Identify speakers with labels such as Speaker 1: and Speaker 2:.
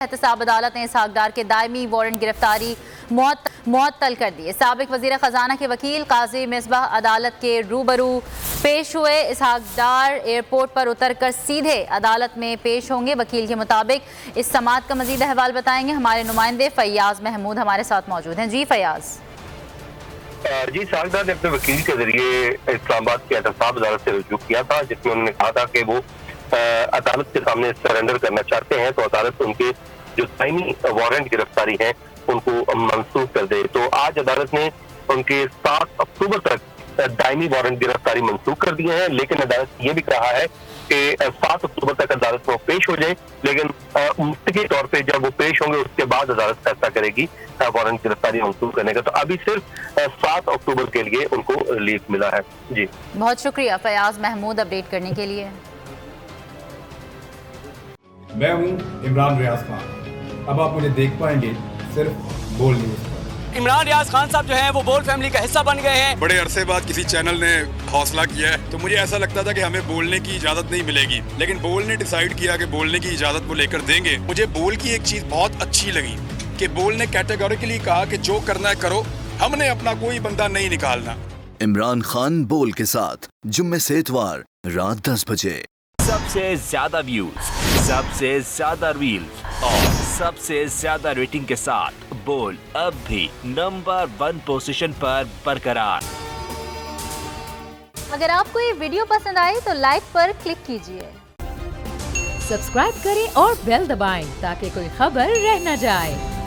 Speaker 1: एहतसाब अदालत ने इसहाक डार के दायमी वारंट गिरफ्तारी मुअत्तल कर दी। साबिक वजीर खजाना के वकील काजी मिसबाह अदालत के रूबरू पेश हुए। इसहाक डार एयरपोर्ट पर उतरकर सीधे अदालत में पेश होंगे। वकील के मुताबिक इस समाअत का मजीद अहवाल बताएंगे हमारे नुमाइंदे फैयाज महमूद हमारे साथ मौजूद हैं। जी फैयाज।
Speaker 2: जी, इसहाक डार ने अपने वकील के जरिए इस्लामाबाद की एहतसाब अदालत से रुजू किया था, जिसमें उन्होंने कहा था कि वो अदालत के सामने सरेंडर करना चाहते हैं तो अदालत उनके जो दायमी वारंट गिरफ्तारी है उनको मंसूख कर दे। तो आज अदालत ने उनके 7 अक्टूबर तक दायमी वारंट गिरफ्तारी मंसूख कर दिए हैं, लेकिन अदालत ये भी कहा है कि 7 अक्टूबर तक अदालत में पेश हो जाए, लेकिन मुस्तकी तौर पे जब वो पेश होंगे उसके बाद अदालत फैसला करेगी वारंट गिरफ्तारी मंसूख करने का। तो अभी सिर्फ 7 अक्टूबर के लिए उनको रिलीफ मिला है। जी,
Speaker 1: बहुत शुक्रिया फैयाज महमूद अपडेट करने के लिए।
Speaker 3: मैं हूं इमरान रियाज खान। अब आप मुझे देख पाएंगे सिर्फ बोल न्यूज पर।
Speaker 4: इमरान रियाज खान साहब जो हैं वो बोल फैमिली का हिस्सा बन गए हैं।
Speaker 5: बड़े अरसे बाद किसी चैनल ने हौसला किया है, तो मुझे ऐसा लगता था कि हमें बोलने की इजाजत नहीं मिलेगी, लेकिन बोल ने डिसाइड किया कि बोलने की इजाजत वो लेकर देंगे। मुझे बोल की एक चीज बहुत अच्छी लगी कि बोल ने कैटेगोरिकली कहा कि जो करना है करो, हमने अपना कोई बंदा नहीं निकालना।
Speaker 6: इमरान खान बोल के साथ जुम्मे से इतवार रात 10 बजे।
Speaker 7: सबसे ज्यादा व्यूज, सबसे ज्यादा रील्स और सबसे ज्यादा रेटिंग के साथ बोल अब भी नंबर 1 पोजीशन पर बरकरार।
Speaker 1: अगर आपको ये वीडियो पसंद आए तो लाइक पर क्लिक कीजिए,
Speaker 8: सब्सक्राइब करें और बेल दबाएं ताकि कोई खबर रह न जाए।